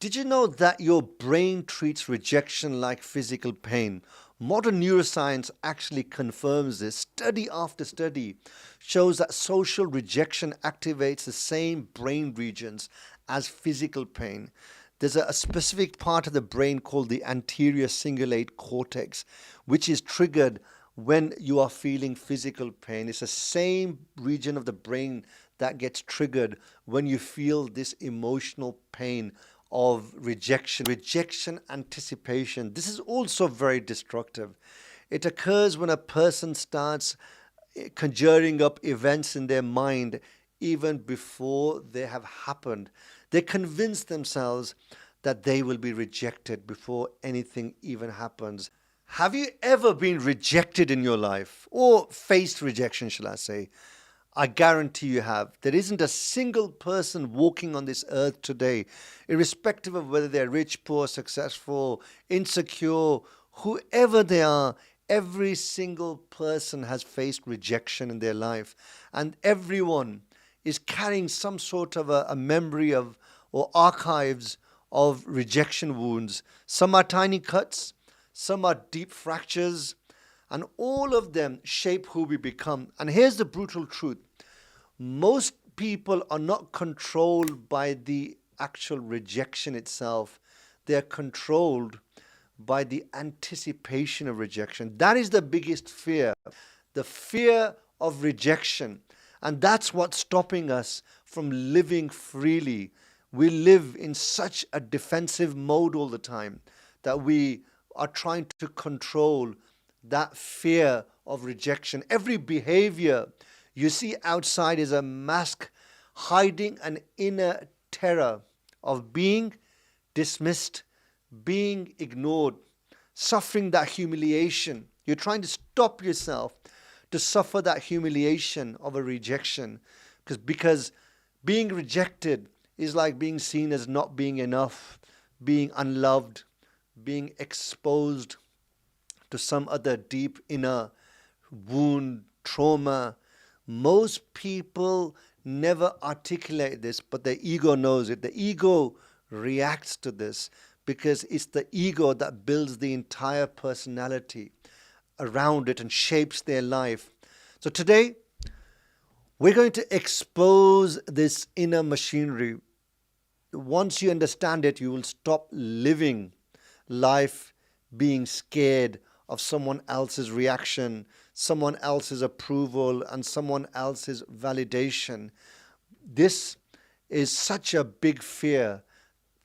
Did you know that your brain treats rejection like physical pain? Modern neuroscience actually confirms this. Study after study shows that social rejection activates the same brain regions as physical pain. There's a specific part of the brain called the anterior cingulate cortex, which is triggered when you are feeling physical pain. It's the same region of the brain that gets triggered when you feel this emotional pain of rejection anticipation. This is also very destructive. It occurs when a person starts conjuring up events in their mind even before they have happened. They convince themselves that they will be rejected before anything even happens. Have you ever been rejected in your life, or faced rejection, shall I say? I guarantee you have. There isn't a single person walking on this earth today, irrespective of whether they're rich, poor, successful, insecure, whoever they are, every single person has faced rejection in their life. And everyone is carrying some sort of a memory of or archives of rejection wounds. Some are tiny cuts, some are deep fractures, and all of them shape who we become. And here's the brutal truth. Most people are not controlled by the actual rejection itself. They're controlled by the anticipation of rejection. That is the biggest fear, the fear of rejection. And that's what's stopping us from living freely. We live in such a defensive mode all the time that we are trying to control that fear of rejection. Every behavior you see outside is a mask hiding an inner terror of being dismissed, being ignored, suffering that humiliation. You're trying to stop yourself to suffer that humiliation of a rejection, because being rejected is like being seen as not being enough, being unloved, being exposed to some other deep inner wound, trauma. Most people never articulate this, but the ego knows it. The ego reacts to this because it's the ego that builds the entire personality around it and shapes their life. So today, we're going to expose this inner machinery. Once you understand it, you will stop living life being scared of someone else's reaction, someone else's approval, and someone else's validation. This is such a big fear,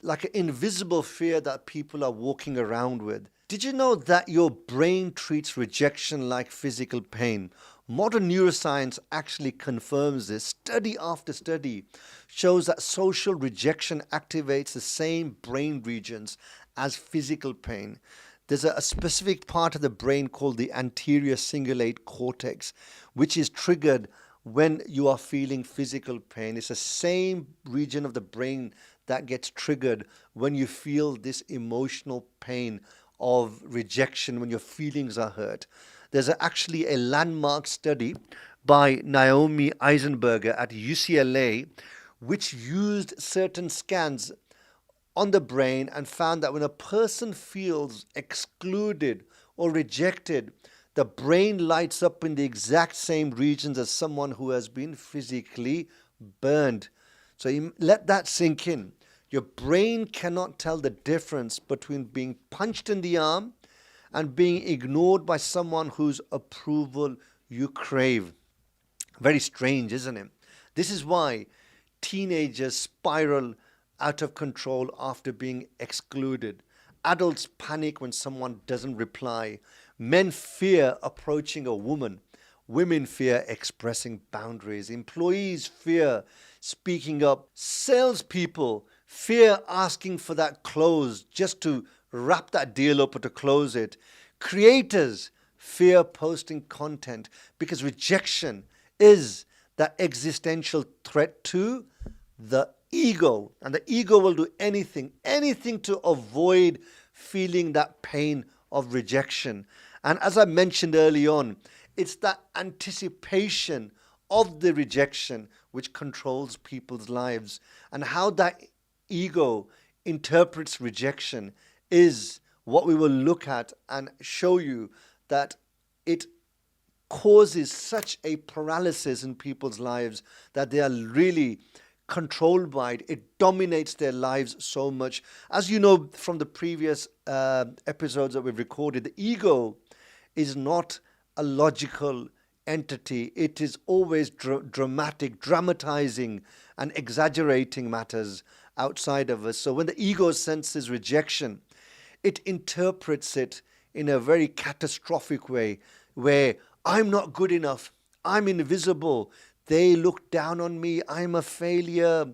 like an invisible fear that people are walking around with. Did you know that your brain treats rejection like physical pain? Modern neuroscience actually confirms this. Study after study shows that social rejection activates the same brain regions as physical pain. There's a specific part of the brain called the anterior cingulate cortex, which is triggered when you are feeling physical pain. It's the same region of the brain that gets triggered when you feel this emotional pain of rejection, when your feelings are hurt. There's actually a landmark study by Naomi Eisenberger at UCLA, which used certain scans on the brain and found that when a person feels excluded or rejected, the brain lights up in the exact same regions as someone who has been physically burned. So you let that sink in. Your brain cannot tell the difference between being punched in the arm and being ignored by someone whose approval you crave. Very strange, isn't it? This is why teenagers spiral out of control after being excluded. Adults panic when someone doesn't reply. Men fear approaching a woman. Women fear expressing boundaries. Employees fear speaking up. Salespeople fear asking for that close just to wrap that deal up or to close it. Creators fear posting content because rejection is that existential threat to the ego. And the ego will do anything to avoid feeling that pain of rejection. And as I mentioned early on, it's that anticipation of the rejection which controls people's lives, and how that ego interprets rejection is what we will look at and show you that it causes such a paralysis in people's lives that they are really controlled by it. It dominates their lives so much. As you know from the previous episodes that we've recorded, the ego is not a logical entity. It is always dramatic, dramatizing and exaggerating matters outside of us. So when the ego senses rejection, it interprets it in a very catastrophic way, where I'm not good enough, I'm invisible, they look down on me, I'm a failure,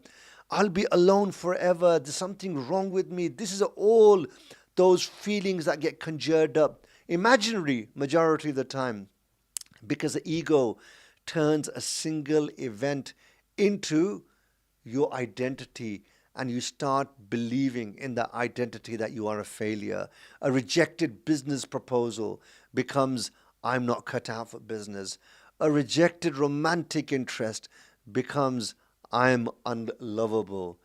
I'll be alone forever, there's something wrong with me. This is all those feelings that get conjured up, imaginary majority of the time, because the ego turns a single event into your identity, and you start believing in that identity that you are a failure. A rejected business proposal becomes, I'm not cut out for business. A rejected romantic interest becomes, I'm unlovable.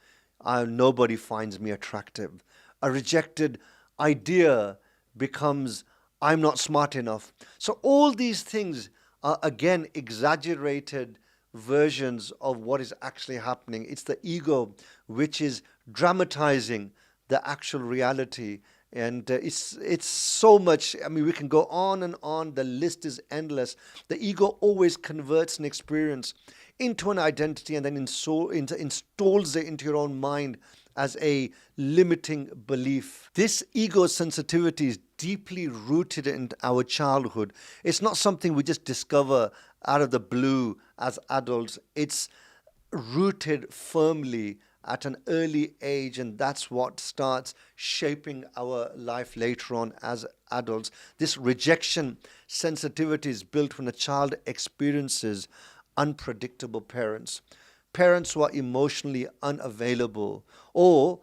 Nobody finds me attractive. A rejected idea becomes, I'm not smart enough. So all these things are again exaggerated versions of what is actually happening. It's the ego which is dramatizing the actual reality. And it's so much. I mean, we can go on and on. The list is endless. The ego always converts an experience into an identity and then installs it into your own mind as a limiting belief. This ego sensitivity is deeply rooted in our childhood. It's not something we just discover out of the blue as adults. It's rooted firmly at an early age, and that's what starts shaping our life later on as adults. This rejection sensitivity is built when a child experiences unpredictable parents, parents who are emotionally unavailable, or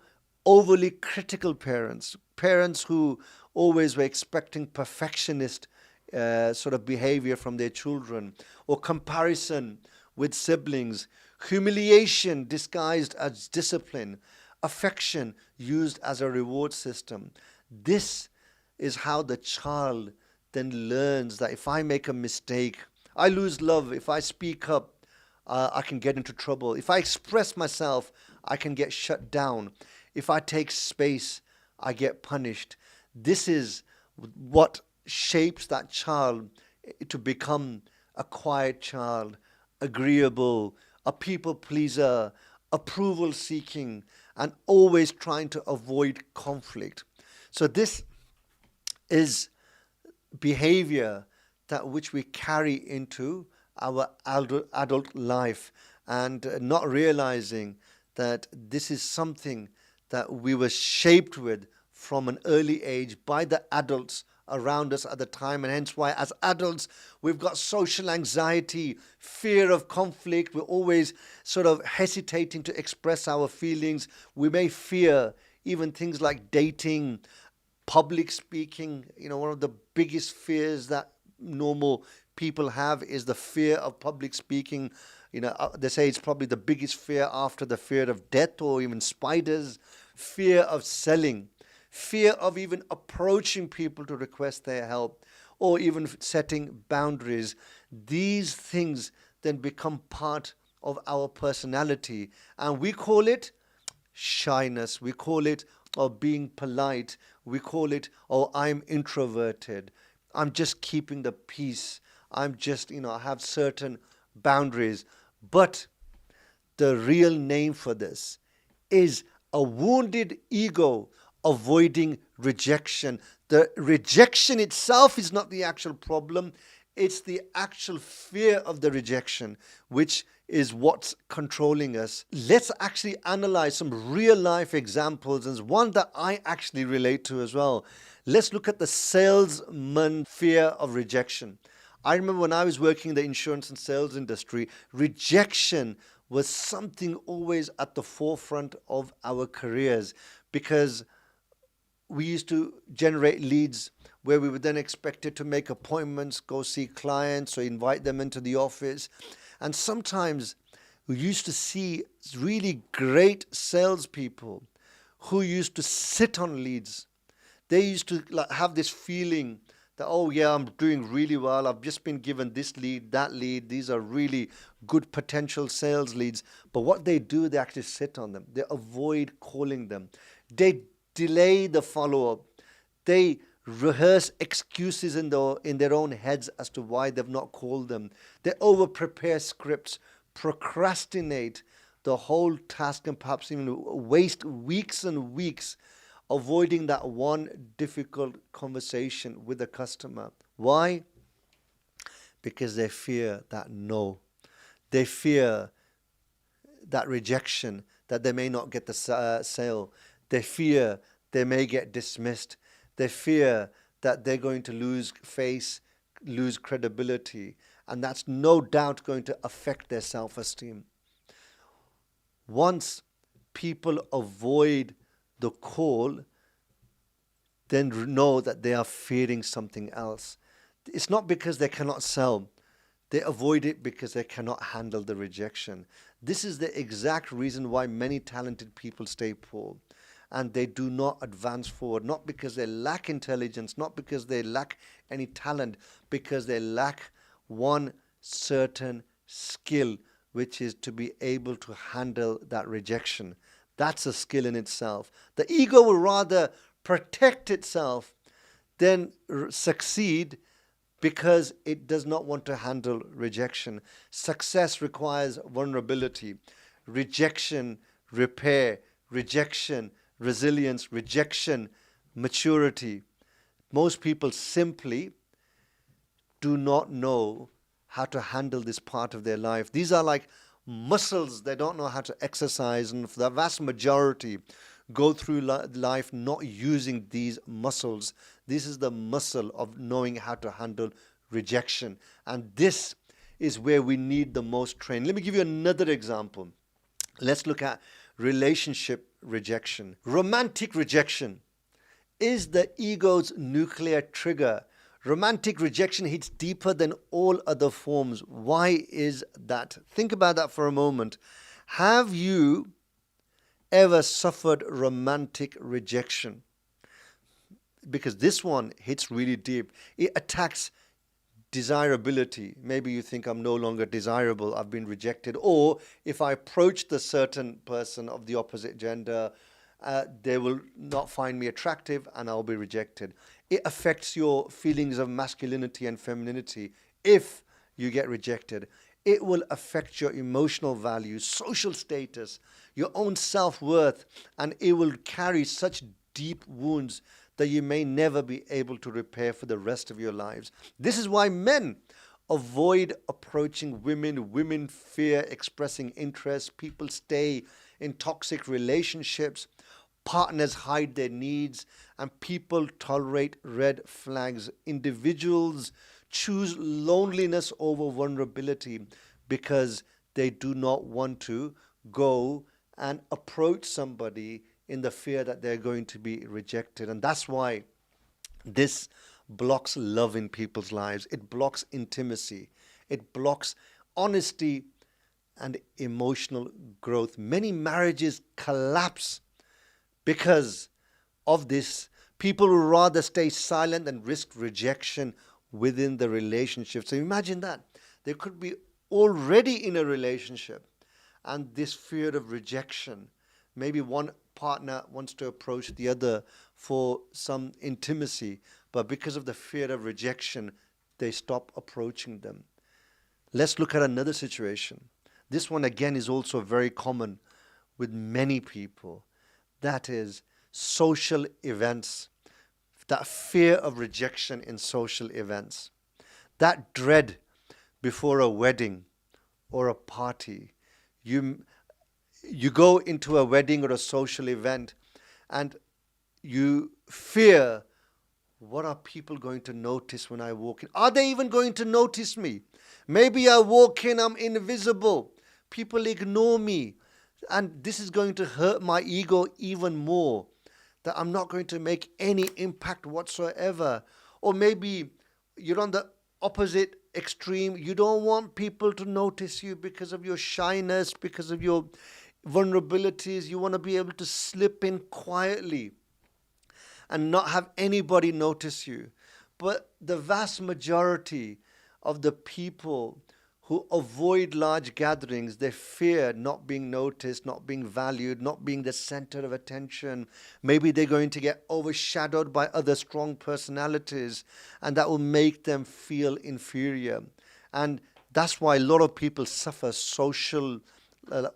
overly critical parents, parents who always were expecting perfectionist sort of behavior from their children, or comparison with siblings, humiliation disguised as discipline, affection used as a reward system. This is how the child then learns that if I make a mistake, I lose love. If I speak up, I can get into trouble. If I express myself, I can get shut down. If I take space, I get punished. This is what shapes that child to become a quiet child, agreeable, a people pleaser, approval seeking, and always trying to avoid conflict. So this is behavior that which we carry into our adult life, and not realizing that this is something that we were shaped with from an early age by the adults around us at the time, and hence why as adults we've got social anxiety, fear of conflict. We're always sort of hesitating to express our feelings. We may fear even things like dating, public speaking. You know, one of the biggest fears that normal people have is the fear of public speaking. You know, they say it's probably the biggest fear after the fear of death or even spiders. Fear of selling, fear of even approaching people to request their help, or even setting boundaries. These things then become part of our personality, and we call it shyness, we call it being polite, we call it, I'm introverted, I'm just keeping the peace, I'm just, I have certain boundaries. But the real name for this is a wounded ego avoiding rejection. The rejection itself is not the actual problem. It's the actual fear of the rejection, which is what's controlling us. Let's actually analyze some real life examples, and one that I actually relate to as well. Let's look at the salesman fear of rejection. I remember when I was working in the insurance and sales industry, rejection was something always at the forefront of our careers, because we used to generate leads where we were then expected to make appointments, go see clients, or invite them into the office. And sometimes we used to see really great salespeople who used to sit on leads. They used to like have this feeling that, oh yeah, I'm doing really well. I've just been given this lead, that lead. These are really good potential sales leads. But what they do, they actually sit on them. They avoid calling them. They delay the follow-up. They rehearse excuses in their own heads as to why they've not called them. They over-prepare scripts, procrastinate the whole task, and perhaps even waste weeks and weeks avoiding that one difficult conversation with the customer. Why? Because they fear that no. They fear that rejection, that they may not get the sale. They fear they may get dismissed. They fear that they're going to lose face, lose credibility, and that's no doubt going to affect their self-esteem. Once people avoid the call, then know that they are fearing something else. It's not because they cannot sell. They avoid it because they cannot handle the rejection. This is the exact reason why many talented people stay poor and they do not advance forward, not because they lack intelligence, not because they lack any talent, because they lack one certain skill, which is to be able to handle that rejection. That's a skill in itself. The ego will rather protect itself than succeed because it does not want to handle rejection. Success requires vulnerability. Rejection, repair. Rejection, resilience. Rejection, maturity. Most people simply do not know how to handle this part of their life. These are like muscles they don't know how to exercise, and for the vast majority go through life not using these muscles. This is the muscle of knowing how to handle rejection, and this is where we need the most training. Let me give you another example. Let's look at relationship rejection. Romantic rejection is the ego's nuclear trigger. Romantic rejection hits deeper than all other forms. Why is that? Think about that for a moment. Have you ever suffered romantic rejection? Because this one hits really deep. It attacks desirability. Maybe you think I'm no longer desirable, I've been rejected. Or if I approach the certain person of the opposite gender, they will not find me attractive and I'll be rejected. It affects your feelings of masculinity and femininity if you get rejected. It will affect your emotional values, social status, your own self-worth, and it will carry such deep wounds that you may never be able to repair for the rest of your lives. This is why men avoid approaching women. Women fear expressing interest. People stay in toxic relationships. Partners hide their needs, and people tolerate red flags. Individuals choose loneliness over vulnerability because they do not want to go and approach somebody in the fear that they're going to be rejected. And that's why this blocks love in people's lives. It blocks intimacy. It blocks honesty and emotional growth. Many marriages collapse because of this. People would rather stay silent than risk rejection within the relationship. So imagine that. They could be already in a relationship and this fear of rejection. Maybe one partner wants to approach the other for some intimacy, but because of the fear of rejection, they stop approaching them. Let's look at another situation. This one again is also very common with many people. That is social events. That fear of rejection in social events. That dread before a wedding or a party. You go into a wedding or a social event and you fear, what are people going to notice when I walk in? Are they even going to notice me? Maybe I walk in, I'm invisible. People ignore me. And this is going to hurt my ego even more, that I'm not going to make any impact whatsoever. Or maybe you're on the opposite extreme. You don't want people to notice you because of your shyness, because of your vulnerabilities. You want to be able to slip in quietly and not have anybody notice you. But the vast majority of the people who avoid large gatherings, they fear not being noticed, not being valued, not being the center of attention. Maybe they're going to get overshadowed by other strong personalities, and that will make them feel inferior. And that's why a lot of people suffer social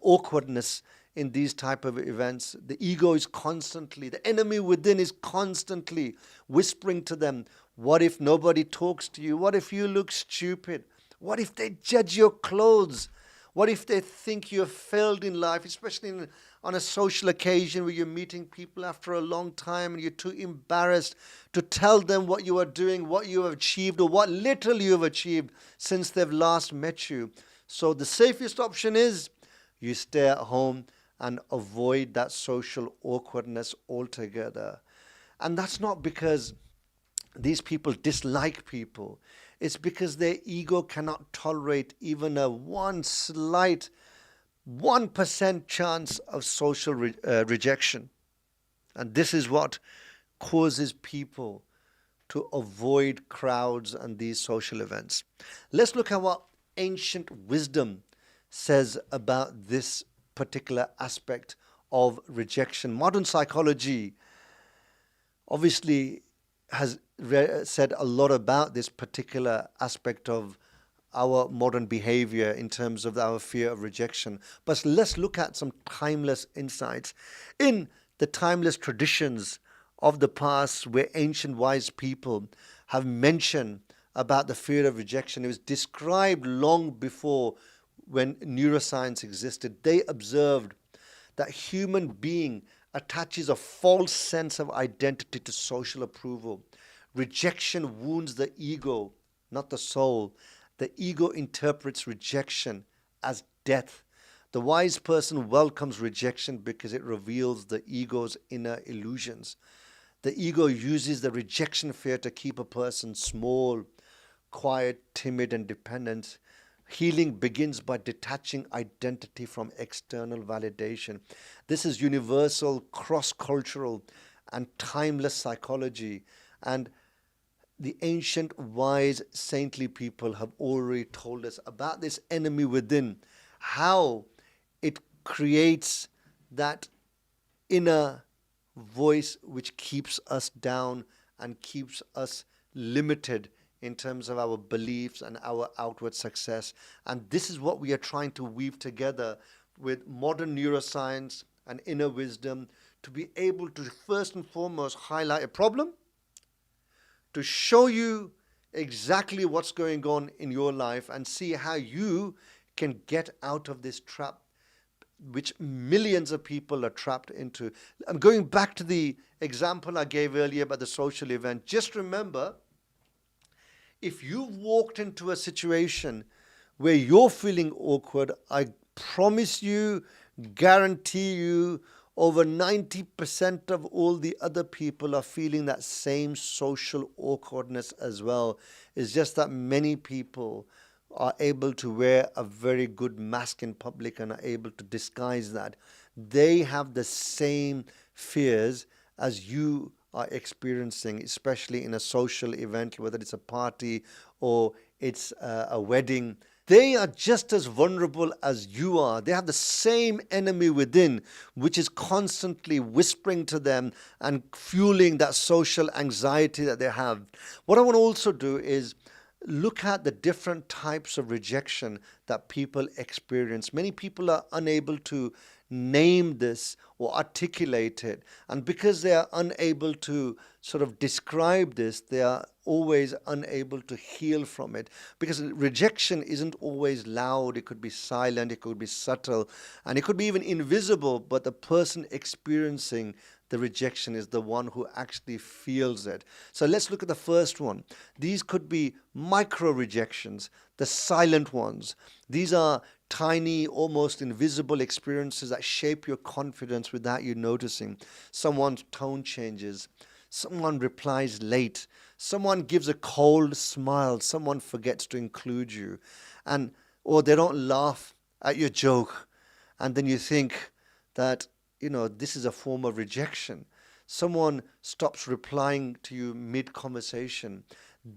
awkwardness in these type of events. The ego is constantly, the enemy within is constantly whispering to them, what if nobody talks to you? What if you look stupid? What if they judge your clothes? What if they think you have failed in life, especially on a social occasion where you're meeting people after a long time and you're too embarrassed to tell them what you are doing, what you have achieved, or what little you have achieved since they've last met you. So the safest option is you stay at home and avoid that social awkwardness altogether. And that's not because these people dislike people. It's because their ego cannot tolerate even a one slight 1% chance of social rejection. And this is what causes people to avoid crowds and these social events. Let's look at what ancient wisdom says about this particular aspect of rejection. Modern psychology obviously has said a lot about this particular aspect of our modern behavior in terms of our fear of rejection. But let's look at some timeless insights. In the timeless traditions of the past, where ancient wise people have mentioned about the fear of rejection, it was described long before when neuroscience existed. They observed that human being attaches a false sense of identity to social approval. Rejection wounds the ego, not the soul. The ego interprets rejection as death. The wise person welcomes rejection because it reveals the ego's inner illusions. The ego uses the rejection fear to keep a person small, quiet, timid, and dependent. Healing begins by detaching identity from external validation. This is universal, cross-cultural, and timeless psychology. And the ancient, wise, saintly people have already told us about this enemy within, how it creates that inner voice which keeps us down and keeps us limited in terms of our beliefs and our outward success. And this is what we are trying to weave together with modern neuroscience and inner wisdom to be able to first and foremost highlight a problem, to show you exactly what's going on in your life and see how you can get out of this trap which millions of people are trapped into. I'm going back to the example I gave earlier about the social event. Just remember, if you've walked into a situation where you're feeling awkward, I promise you, guarantee you, over 90% of all the other people are feeling that same social awkwardness as well. It's just that many people are able to wear a very good mask in public and are able to disguise that. They have the same fears as you are experiencing, especially in a social event, whether it's a party or it's a wedding. They are just as vulnerable as you are. They have the same enemy within, which is constantly whispering to them and fueling that social anxiety that they have. What I want to also do is look at the different types of rejection that people experience. Many people are unable to name this or articulate it. And because they are unable to sort of describe this, they are always unable to heal from it. Because rejection isn't always loud. It could be silent, it could be subtle, and it could be even invisible, but the person experiencing the rejection is the one who actually feels it. So let's look at the first one. These could be micro rejections, the silent ones. These are tiny, almost invisible experiences that shape your confidence without you noticing. Someone's tone changes. Someone replies late. Someone gives a cold smile. Someone forgets to include you. Or they don't laugh at your joke. And then you think, that, this is a form of rejection. Someone stops replying to you mid-conversation.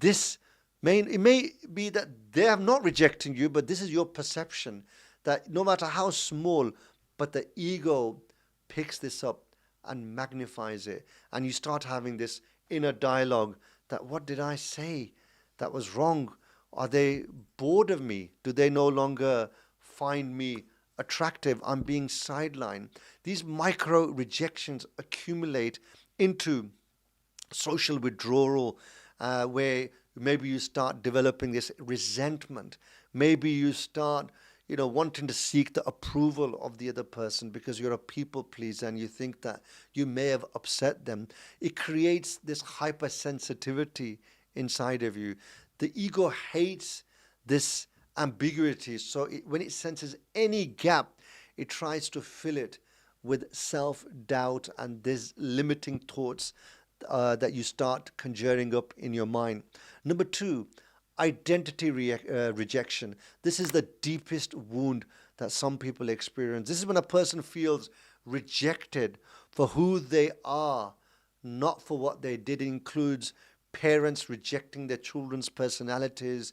It may be that they are not rejecting you, but this is your perception that no matter how small, but the ego picks this up and magnifies it. And you start having this inner dialogue that, what did I say that was wrong? Are they bored of me? Do they no longer find me attractive? I'm being sidelined. These micro rejections accumulate into social withdrawal, where maybe you start developing this resentment. Maybe you start, wanting to seek the approval of the other person because you're a people pleaser and you think that you may have upset them. It creates this hypersensitivity inside of you. The ego hates this ambiguity. So when it senses any gap, it tries to fill it with self-doubt and these limiting thoughts that you start conjuring up in your mind. Number two, identity rejection. This is the deepest wound that some people experience. This is when a person feels rejected for who they are, not for what they did. It includes parents rejecting their children's personalities,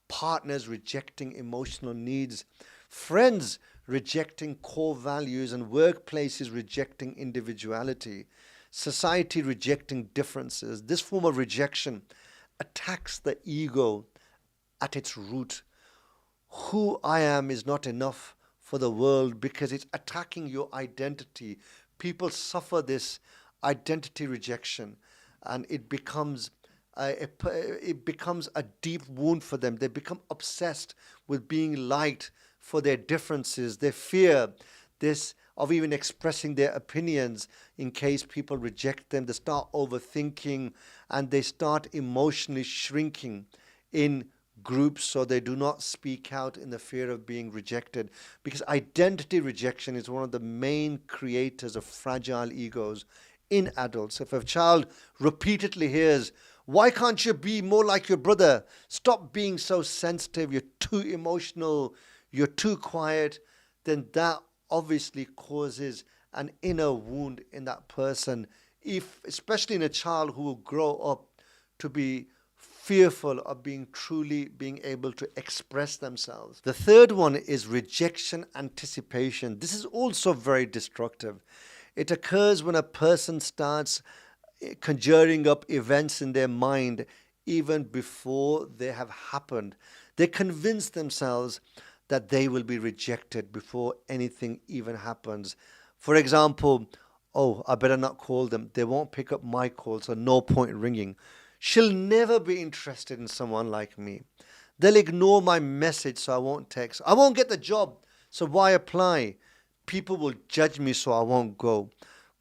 partners rejecting emotional needs, friends rejecting core values, and workplaces rejecting individuality, society rejecting differences. This form of rejection attacks the ego at its root. Who I am is not enough for the world because it's attacking your identity. People suffer this identity rejection, and it becomes a deep wound for them. They become obsessed with being liked for their differences. They fear this of even expressing their opinions in case people reject them. They start overthinking and they start emotionally shrinking in groups, so they do not speak out in the fear of being rejected, because identity rejection is one of the main creators of fragile egos in adults. If a child repeatedly hears, "Why can't you be more like your brother? Stop being so sensitive. You're too emotional. You're too quiet," then that obviously causes an inner wound in that person, especially in a child who will grow up to be fearful of being able to express themselves. The third one is rejection anticipation. This is also very destructive. It occurs when a person starts conjuring up events in their mind even before they have happened. They convince themselves that they will be rejected before anything even happens. For example, "Oh, I better not call them. They won't pick up my call, so no point ringing. She'll never be interested in someone like me. They'll ignore my message, so I won't text. I won't get the job, so why apply? People will judge me, so I won't go.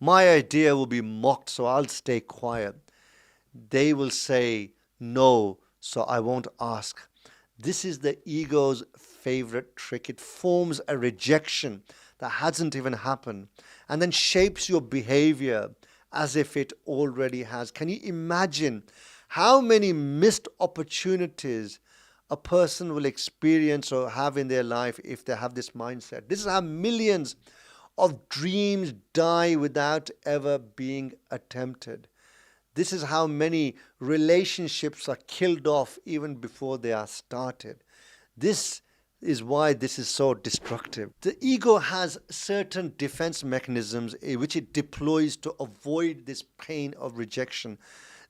My idea will be mocked, so I'll stay quiet. They will say no, so I won't ask." This is the ego's favorite trick. It forms a rejection that hasn't even happened and then shapes your behavior as if it already has. Can you imagine how many missed opportunities a person will experience or have in their life if they have this mindset? This is how millions of dreams die without ever being attempted. This is how many relationships are killed off even before they are started. This is why this is so destructive. The ego has certain defense mechanisms which it deploys to avoid this pain of rejection.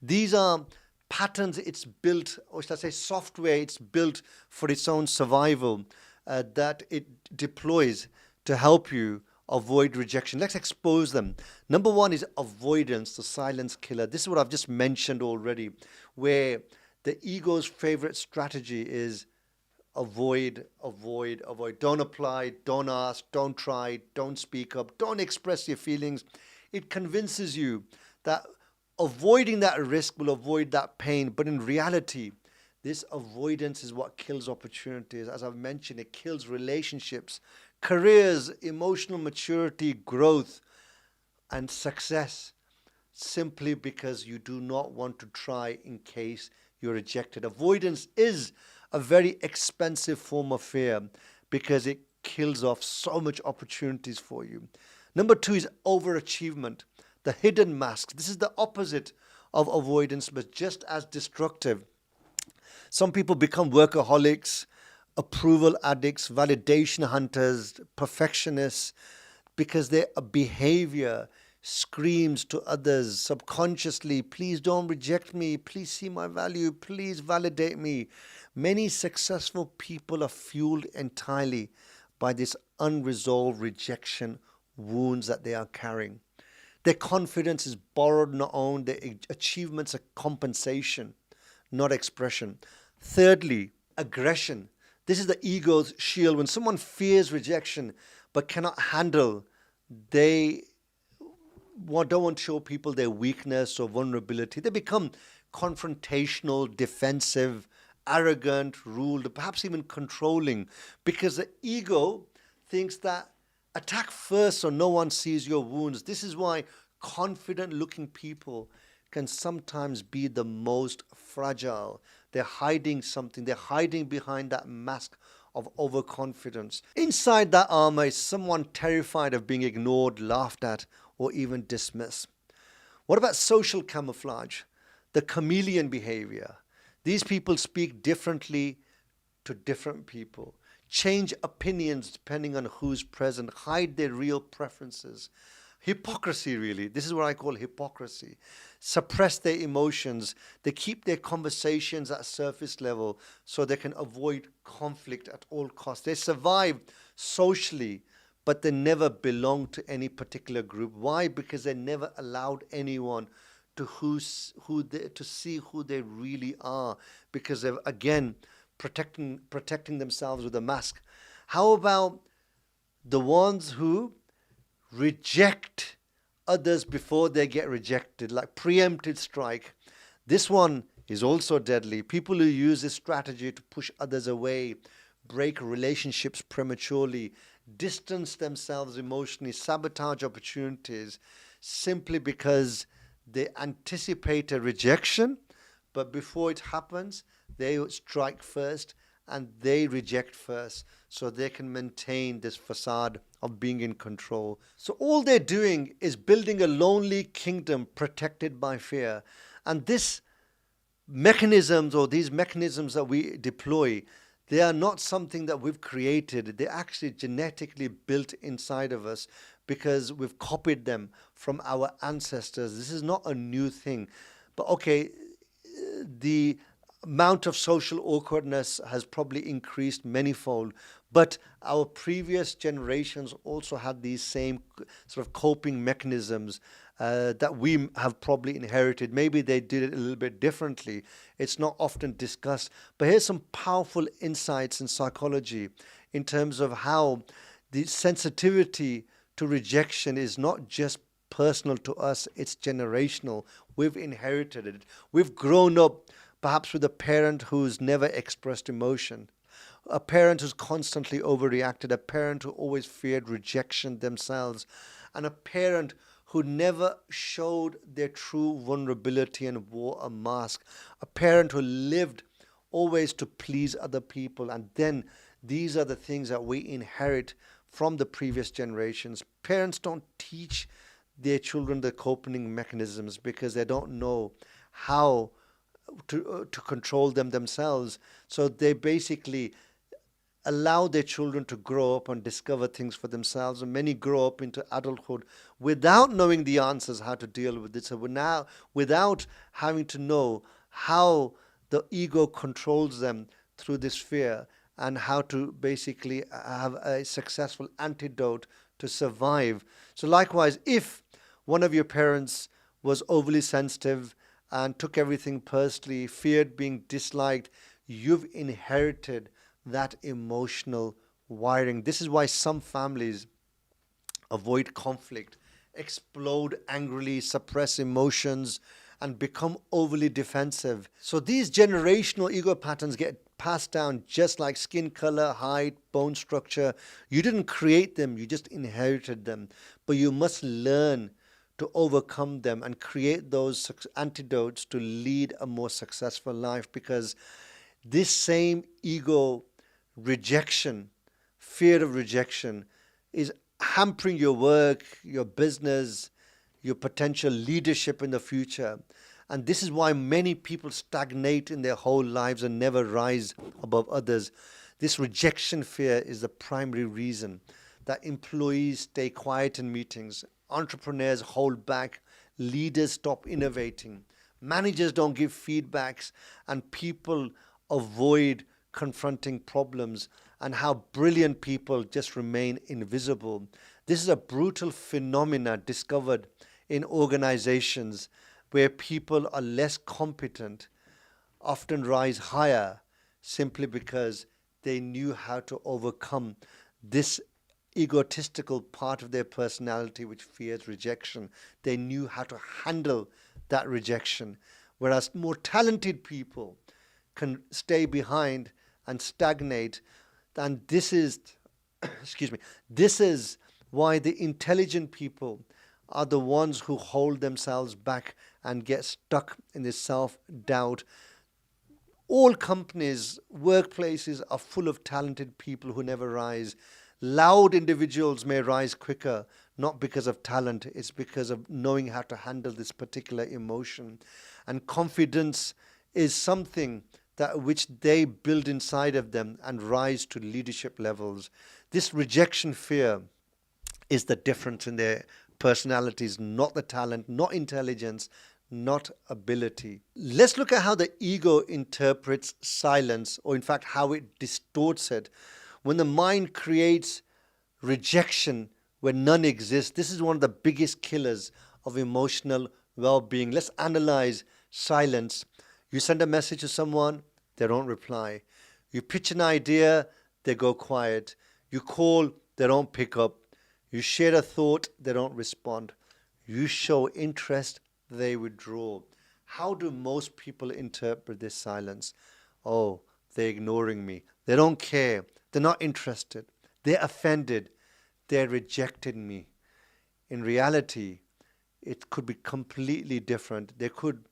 These are patterns it's built, or should I say software it's built for its own survival, that it deploys to help you avoid rejection. Let's expose them. Number one is avoidance, the silence killer. This is what I've just mentioned already, where the ego's favorite strategy is avoid, avoid, avoid. Don't apply, don't ask, don't try, don't speak up, don't express your feelings. It convinces you that avoiding that risk will avoid that pain, but in reality, this avoidance is what kills opportunities. As I've mentioned, it kills relationships, careers, emotional maturity, growth, and success, simply because you do not want to try in case you're rejected. Avoidance is a very expensive form of fear because it kills off so much opportunities for you. Number two is overachievement, the hidden mask. This is the opposite of avoidance, but just as destructive. Some people become workaholics, approval addicts, validation hunters, perfectionists, because their behavior screams to others subconsciously, please don't reject me, please see my value, please validate me. Many successful people are fueled entirely by this unresolved rejection wounds that they are carrying. Their confidence is borrowed, not owned. Their achievements are compensation, not expression. Thirdly, aggression. This is the ego's shield. When someone fears rejection but cannot handle, they don't want to show people their weakness or vulnerability. They become confrontational, defensive, arrogant, ruled, perhaps even controlling, because the ego thinks that attack first so no one sees your wounds. This is why confident looking people can sometimes be the most fragile. They're hiding something. They're hiding behind that mask of overconfidence. Inside that armor is someone terrified of being ignored, laughed at, or even dismissed. What about social camouflage? The chameleon behavior. These people speak differently to different people, change opinions depending on who's present, hide their real preferences. Hypocrisy, really. This is what I call hypocrisy. Suppress their emotions. They keep their conversations at surface level so they can avoid conflict at all costs. They survive socially, but they never belong to any particular group. Why? Because they never allowed anyone to see who they really are, because they're, again, protecting themselves with a mask. How about the ones who reject others before they get rejected, like preemptive strike? This one is also deadly. People who use this strategy to push others away, break relationships prematurely, distance themselves emotionally, sabotage opportunities, simply because they anticipate a rejection, but before it happens, they strike first and they reject first so they can maintain this facade of being in control. So all they're doing is building a lonely kingdom protected by fear. And these mechanisms that we deploy, they are not something that we've created. They're actually genetically built inside of us because we've copied them from our ancestors. This is not a new thing. But okay, the amount of social awkwardness has probably increased manifold, but our previous generations also had these same sort of coping mechanisms that we have probably inherited. Maybe they did it a little bit differently. It's not often discussed. But here's some powerful insights in psychology in terms of how the sensitivity to rejection is not just personal to us, it's generational. We've inherited it. We've grown up perhaps with a parent who's never expressed emotion, a parent who's constantly overreacted, a parent who always feared rejection themselves, and a parent who never showed their true vulnerability and wore a mask, a parent who lived always to please other people. And then these are the things that we inherit from the previous generations. Parents don't teach their children the coping mechanisms because they don't know how to control them themselves. So they basically allow their children to grow up and discover things for themselves. And many grow up into adulthood without knowing the answers how to deal with it. So now, without having to know how the ego controls them through this fear and how to basically have a successful antidote to survive. So likewise, if one of your parents was overly sensitive and took everything personally, feared being disliked, you've inherited that emotional wiring. This is why some families avoid conflict, explode angrily, suppress emotions, and become overly defensive. So these generational ego patterns get passed down just like skin color, height, bone structure. You didn't create them, you just inherited them. But you must learn to overcome them and create those antidotes to lead a more successful life, because this same ego rejection, fear of rejection, is hampering your work, your business, your potential leadership in the future. And this is why many people stagnate in their whole lives and never rise above others. This rejection fear is the primary reason that employees stay quiet in meetings, entrepreneurs hold back, leaders stop innovating, managers don't give feedbacks, and people avoid confronting problems, and how brilliant people just remain invisible. This is a brutal phenomena discovered in organizations where people are less competent often rise higher simply because they knew how to overcome this egotistical part of their personality which fears rejection. They knew how to handle that rejection. Whereas more talented people can stay behind and stagnate. And this is, excuse me, this is why the intelligent people are the ones who hold themselves back and get stuck in this self-doubt. All companies, workplaces are full of talented people who never rise. Loud individuals may rise quicker, not because of talent, it's because of knowing how to handle this particular emotion. And confidence is something that which they build inside of them and rise to leadership levels. This rejection fear is the difference in their personalities, not the talent, not intelligence, not ability. Let's look at how the ego interprets silence, or in fact, how it distorts it. When the mind creates rejection where none exists, this is one of the biggest killers of emotional well being. Let's analyze silence. You send a message to someone, they don't reply. You pitch an idea, they go quiet. You call, they don't pick up. You share a thought, they don't respond. You show interest, they withdraw. How do most people interpret this silence? Oh, they're ignoring me. They don't care. They're not interested. They're offended. They're rejecting me. In reality, it could be completely different. They could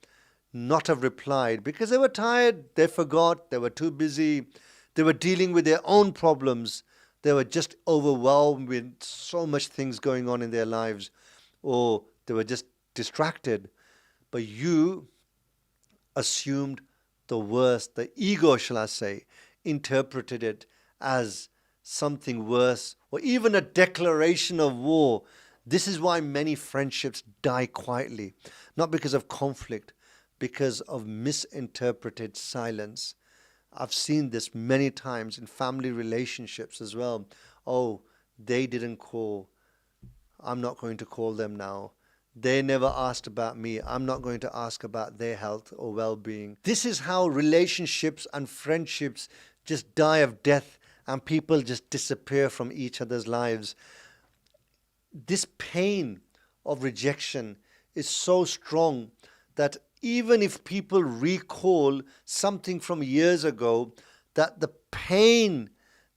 not have replied because they were tired, they forgot, they were too busy, they were dealing with their own problems, they were just overwhelmed with so much things going on in their lives, or they were just distracted. But you assumed the worst. The ego, shall I say, interpreted it as something worse, or even a declaration of war. This is why many friendships die quietly, not because of conflict, because of misinterpreted silence. I've seen this many times in family relationships as well. Oh, they didn't call. I'm not going to call them now. They never asked about me. I'm not going to ask about their health or well-being. This is how relationships and friendships just die of death and people just disappear from each other's lives. This pain of rejection is so strong that even if people recall something from years ago, that the pain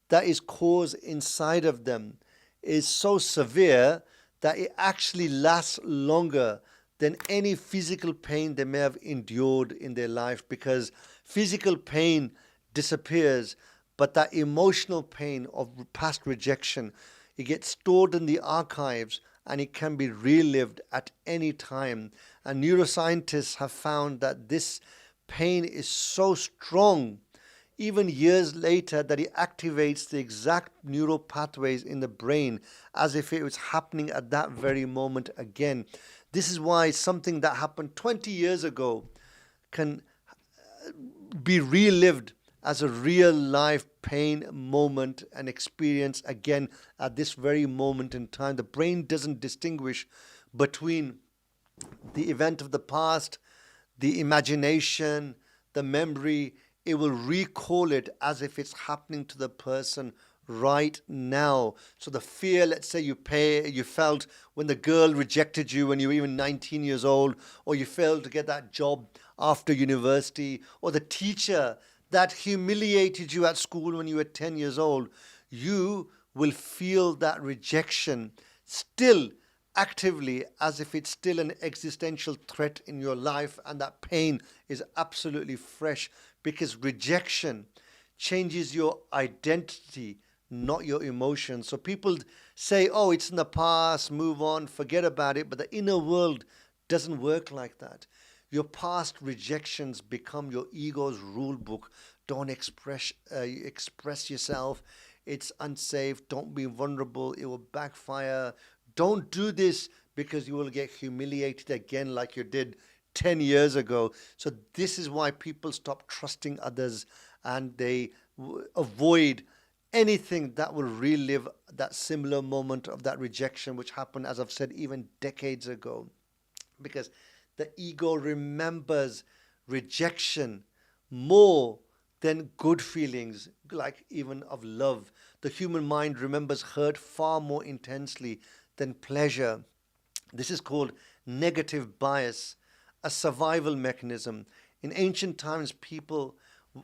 that is caused inside of them is so severe that it actually lasts longer than any physical pain they may have endured in their life, because physical pain disappears, but that emotional pain of past rejection, it gets stored in the archives and it can be relived at any time. And neuroscientists have found that this pain is so strong, even years later, that it activates the exact neural pathways in the brain as if it was happening at that very moment again. This is why something that happened 20 years ago can be relived as a real life pain moment and experience again at this very moment in time. The brain doesn't distinguish between the event of the past, the imagination, the memory. It will recall it as if it's happening to the person right now. So the fear, let's say you felt when the girl rejected you when you were even 19 years old, or you failed to get that job after university, or the teacher that humiliated you at school when you were 10 years old, you will feel that rejection still actively as if it's still an existential threat in your life, and that pain is absolutely fresh, because rejection changes your identity, not your emotions. So people say, oh, it's in the past, move on, forget about it. But the inner world doesn't work like that. Your past rejections become your ego's rule book. Don't express yourself. It's unsafe. Don't be vulnerable. It will backfire. Don't do this because you will get humiliated again like you did 10 years ago. So this is why people stop trusting others, and they avoid anything that will relive that similar moment of that rejection, which happened, as I've said, even decades ago. Because the ego remembers rejection more than good feelings, like even of love. The human mind remembers hurt far more intensely than pleasure. This is called negative bias, a survival mechanism. In ancient times, people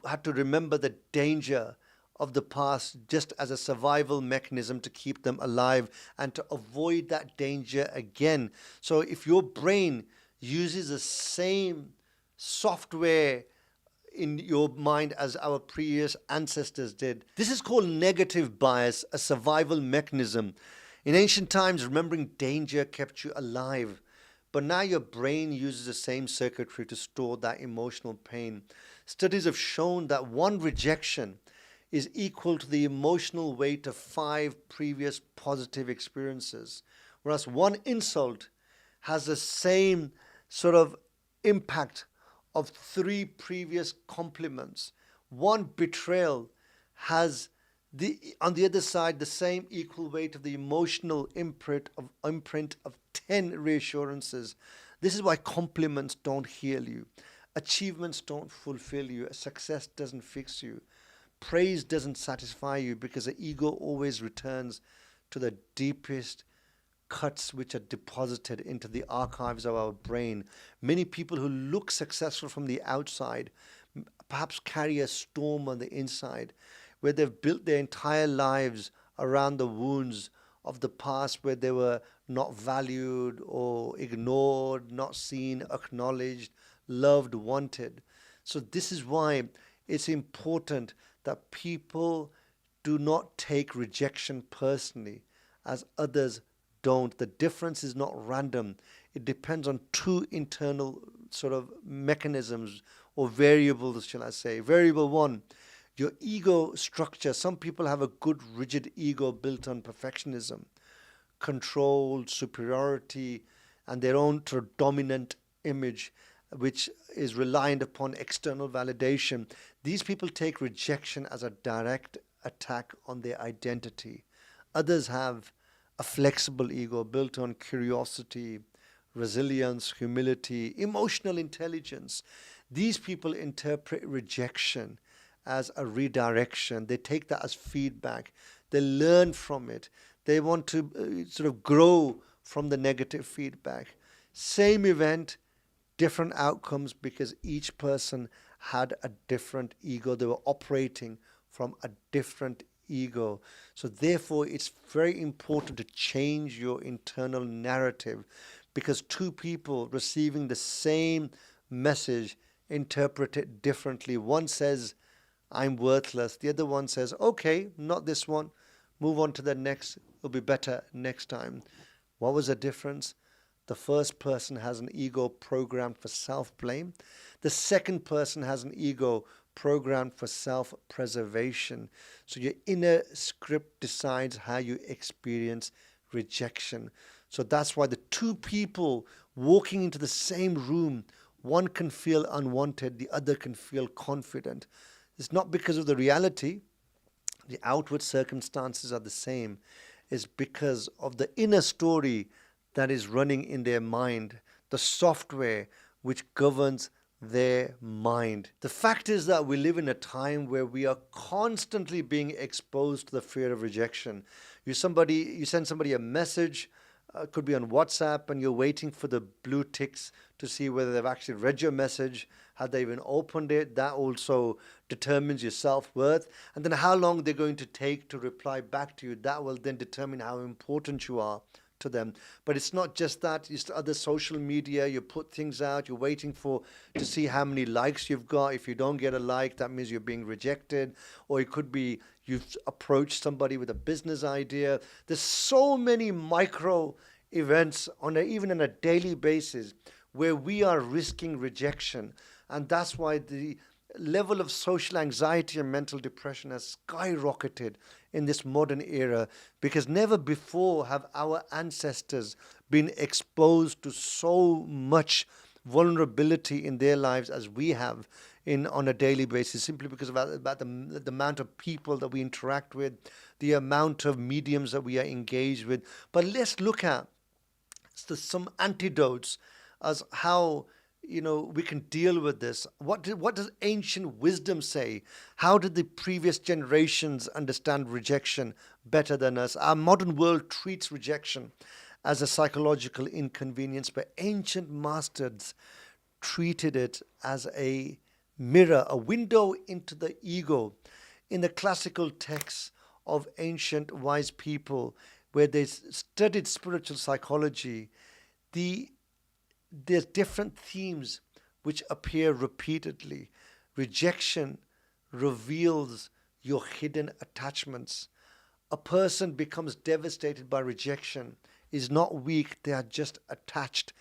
had to remember the danger of the past just as a survival mechanism to keep them alive and to avoid that danger again. So if your brain uses the same software in your mind as our previous ancestors did, this is called negative bias, a survival mechanism. In ancient times, remembering danger kept you alive. But now your brain uses the same circuitry to store that emotional pain. Studies have shown that one rejection is equal to the emotional weight of 5 previous positive experiences, whereas one insult has the same sort of impact of 3 previous compliments. One betrayal has on the other side the same equal weight of the emotional imprint of 10 reassurances. This is why compliments don't heal you, achievements don't fulfill you, success doesn't fix you, praise doesn't satisfy you, because the ego always returns to the deepest cuts which are deposited into the archives of our brain. Many people who look successful from the outside perhaps carry a storm on the inside, where they've built their entire lives around the wounds of the past, where they were not valued or ignored, not seen, acknowledged, loved, wanted. So this is why it's important that people do not take rejection personally, as others don't. The difference is not random. It depends on 2 internal sort of mechanisms or variables, shall I say. Variable 1, your ego structure. Some people have a good rigid ego built on perfectionism, control, superiority, and their own dominant image, which is reliant upon external validation. These people take rejection as a direct attack on their identity. Others have a flexible ego built on curiosity, resilience, humility, emotional intelligence. These people interpret rejection as a redirection. They take that as feedback. They learn from it. They want to sort of grow from the negative feedback. Same event, different outcomes, because each person had a different ego. They were operating from a different ego. So therefore, it's very important to change your internal narrative, because 2 people receiving the same message interpret it differently. One says, I'm worthless. The other one says, okay, not this one. Move on to the next. It'll be better next time. What was the difference? The first person has an ego programmed for self-blame. The second person has an ego programmed for self-preservation. So your inner script decides how you experience rejection. So that's why the 2 people walking into the same room, one can feel unwanted, the other can feel confident. It's not because of the reality. The outward circumstances are the same. It's because of the inner story that is running in their mind, the software which governs their mind. The fact is that we live in a time where we are constantly being exposed to the fear of rejection. You send somebody a message, it could be on WhatsApp, and you're waiting for the blue ticks to see whether they've actually read your message. Have they even opened it? That also determines your self-worth. And then how long they're going to take to reply back to you, that will then determine how important you are to them. But it's not just that. It's other social media. You put things out. You're waiting to see how many likes you've got. If you don't get a like, that means you're being rejected. Or it could be you've approached somebody with a business idea. There's so many micro events even on a daily basis where we are risking rejection. And that's why the level of social anxiety and mental depression has skyrocketed in this modern era, because never before have our ancestors been exposed to so much vulnerability in their lives as we have on a daily basis, simply because of about the amount of people that we interact with, the amount of mediums that we are engaged with. But let's look at some antidotes as how we can deal with this. What does ancient wisdom say? How did the previous generations understand rejection better than us? Our modern world treats rejection as a psychological inconvenience, but ancient masters treated it as a mirror, a window into the ego. In the classical texts of ancient wise people, where they studied spiritual psychology, there's different themes which appear repeatedly. Rejection reveals your hidden attachments. A person becomes devastated by rejection is not weak, they are just attached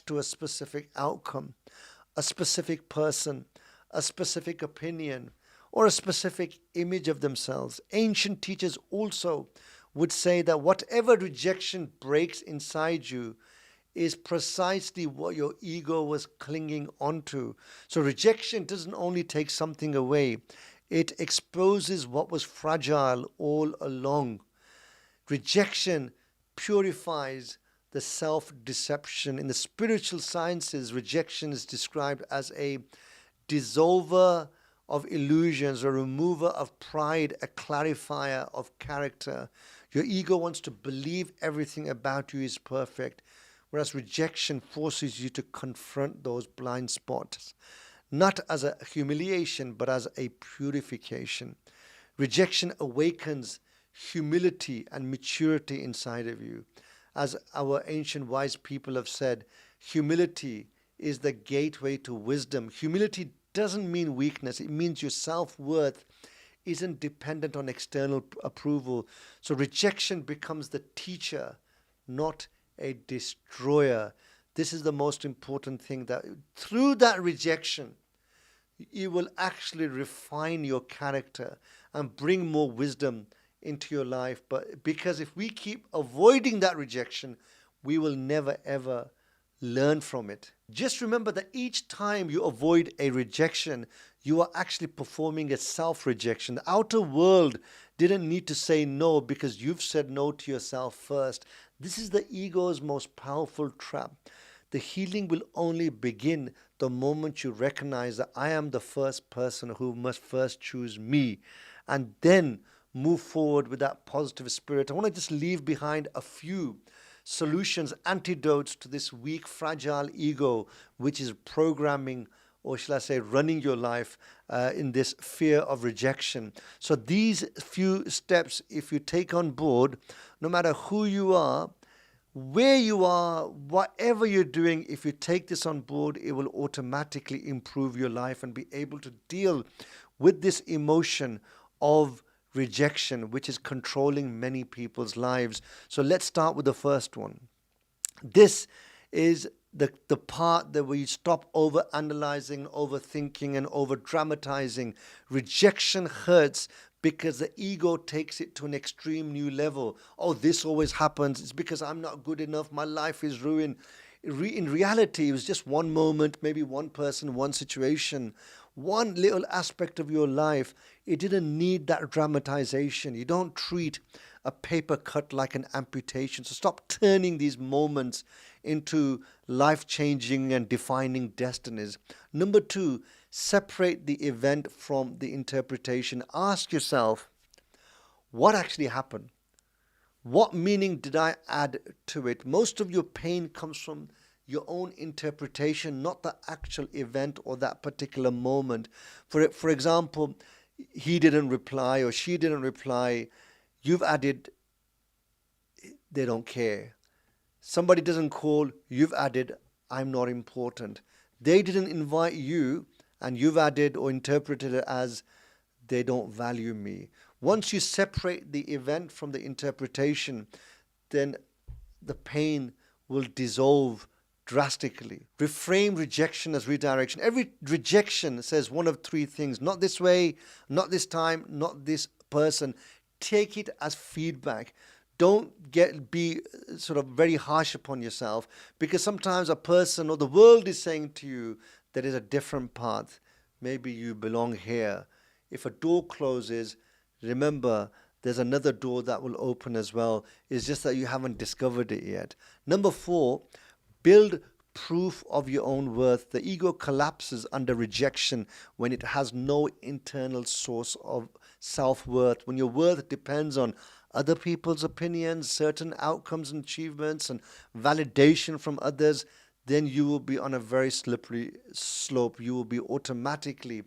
to a specific outcome, a specific person, a specific opinion, or a specific image of themselves. Ancient teachers also would say that whatever rejection breaks inside you is precisely what your ego was clinging onto. So rejection doesn't only take something away, it exposes what was fragile all along. Rejection purifies the self-deception. In the spiritual sciences, rejection is described as a dissolver of illusions, a remover of pride, a clarifier of character. Your ego wants to believe everything about you is perfect, whereas rejection forces you to confront those blind spots, not as a humiliation, but as a purification. Rejection awakens humility and maturity inside of you. As our ancient wise people have said, humility is the gateway to wisdom. Humility doesn't mean weakness. It means your self-worth isn't dependent on external approval. So rejection becomes the teacher, not a destroyer. This is the most important thing, that through that rejection, you will actually refine your character and bring more wisdom into your life. But because if we keep avoiding that rejection, we will never ever learn from it. Just remember that each time you avoid a rejection, you are actually performing a self-rejection. The outer world didn't need to say no because you've said no to yourself first. This is the ego's most powerful trap. The healing will only begin the moment you recognize that I am the first person who must first choose me, and then move forward with that positive spirit. I want to just leave behind a few solutions, antidotes to this weak, fragile ego, which is programming, or shall I say, running your life in this fear of rejection. So these few steps, if you take on board, no matter who you are, where you are, whatever you're doing, if you take this on board, it will automatically improve your life and be able to deal with this emotion of rejection, which is controlling many people's lives. So let's start with the first one. This is the part that we stop over-analyzing, overthinking, and over-dramatizing. Rejection hurts because the ego takes it to an extreme new level. Oh, this always happens. It's because I'm not good enough. My life is ruined. In reality, it was just one moment, maybe one person, one situation, one little aspect of your life. It didn't need that dramatization. You don't treat a paper cut like an amputation. So stop turning these moments into life-changing and defining destinies. Number two, separate the event from the interpretation. Ask yourself, what actually happened? What meaning did I add to it? Most of your pain comes from your own interpretation, not the actual event or that particular moment. For example, he didn't reply or she didn't reply. You've added they don't care. Somebody doesn't call, you've added, I'm not important. They didn't invite you, and you've added or interpreted it as they don't value me. Once you separate the event from the interpretation, then the pain will dissolve drastically. Reframe rejection as redirection. Every rejection says one of three things: not this way, not this time, not this person. Take it as feedback. Don't be sort of very harsh upon yourself, because sometimes a person or the world is saying to you there is a different path. Maybe you belong here. If a door closes, remember there's another door that will open as well. It's just that you haven't discovered it yet. Number 4, build proof of your own worth. The ego collapses under rejection when it has no internal source of self-worth. When your worth depends on other people's opinions, certain outcomes and achievements, and validation from others, then you will be on a very slippery slope. You will be automatically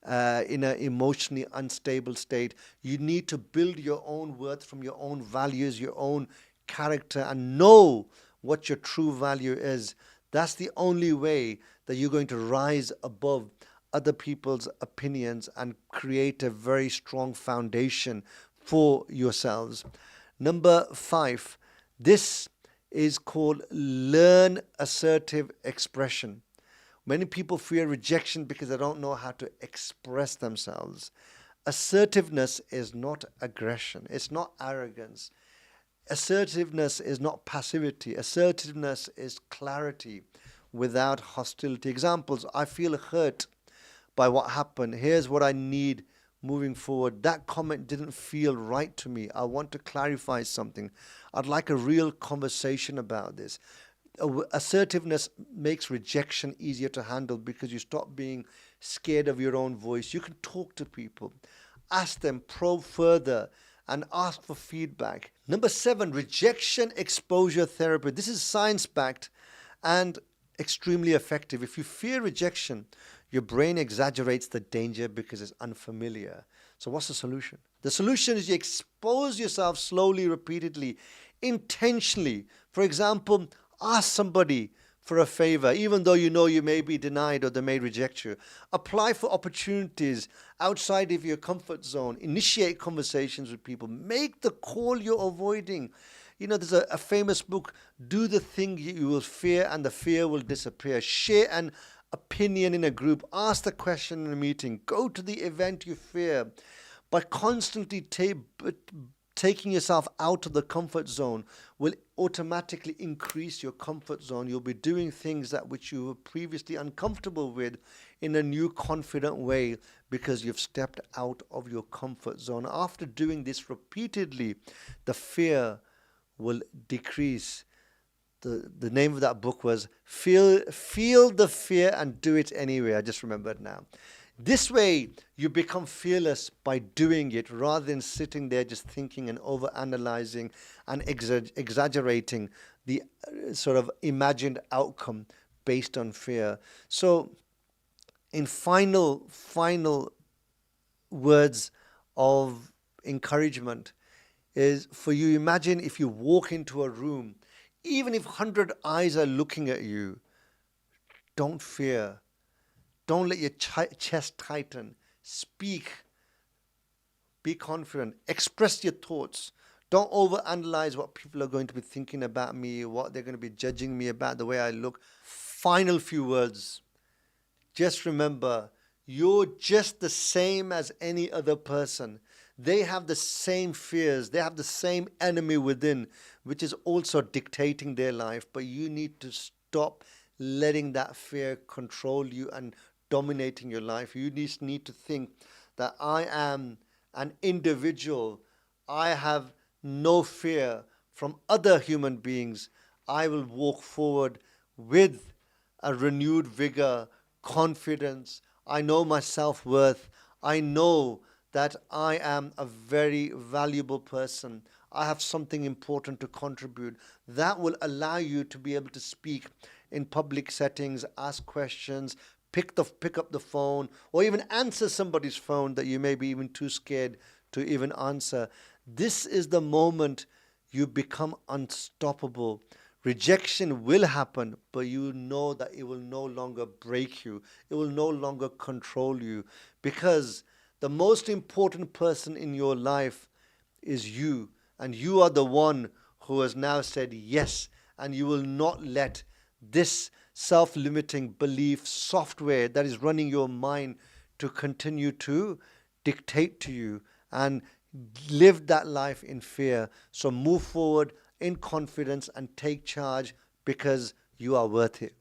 in an emotionally unstable state. You need to build your own worth from your own values, your own character, and know what your true value is. That's the only way that you're going to rise above other people's opinions and create a very strong foundation for yourselves. Number 5, this is called learn assertive expression. Many people fear rejection because they don't know how to express themselves. Assertiveness is not aggression. It's not arrogance. Assertiveness is not passivity. Assertiveness is clarity without hostility. Examples: I feel hurt by what happened. Here's what I need moving forward. That comment didn't feel right to me. I want to clarify something. I'd like a real conversation about this. Assertiveness makes rejection easier to handle because you stop being scared of your own voice. You can talk to people, ask them, probe further, and ask for feedback. Number 7, rejection exposure therapy. This is science-backed and extremely effective. If you fear rejection, your brain exaggerates the danger because it's unfamiliar. So what's the solution? The solution is you expose yourself slowly, repeatedly, intentionally. For example, ask somebody for a favor, even though you know you may be denied or they may reject you. Apply for opportunities outside of your comfort zone. Initiate conversations with people. Make the call you're avoiding. You know, there's a famous book, Do the Thing You Will Fear and the Fear Will Disappear. Share an opinion in a group. Ask the question in a meeting. Go to the event you fear. By constantly taking yourself out of the comfort zone will automatically increase your comfort zone. You'll be doing things that which you were previously uncomfortable with in a new confident way because you've stepped out of your comfort zone. After doing this repeatedly, the fear will decrease. The name of that book was Feel the Fear and Do It Anyway. I just remembered now. This way, you become fearless by doing it rather than sitting there just thinking and overanalyzing and exaggerating the sort of imagined outcome based on fear. So, in final words of encouragement is for you, imagine if you walk into a room, even if 100 eyes are looking at you, don't fear. Don't let your chest tighten. Speak. Be confident. Express your thoughts. Don't overanalyze what people are going to be thinking about me, what they're going to be judging me about, the way I look. Final few words. Just remember, you're just the same as any other person. They have the same fears. They have the same enemy within, which is also dictating their life. But you need to stop letting that fear control you and dominating your life. You need to think that I am an individual. I have no fear from other human beings. I will walk forward with a renewed vigor, confidence. I know my self-worth. I know that I am a very valuable person. I have something important to contribute. That will allow you to be able to speak in public settings, ask questions, pick up the phone, or even answer somebody's phone that you may be even too scared to even answer. This is the moment you become unstoppable. Rejection will happen, but you know that it will no longer break you. It will no longer control you, because the most important person in your life is you, and you are the one who has now said yes, and you will not let this self-limiting belief software that is running your mind to continue to dictate to you and live that life in fear. So move forward in confidence and take charge, because you are worth it.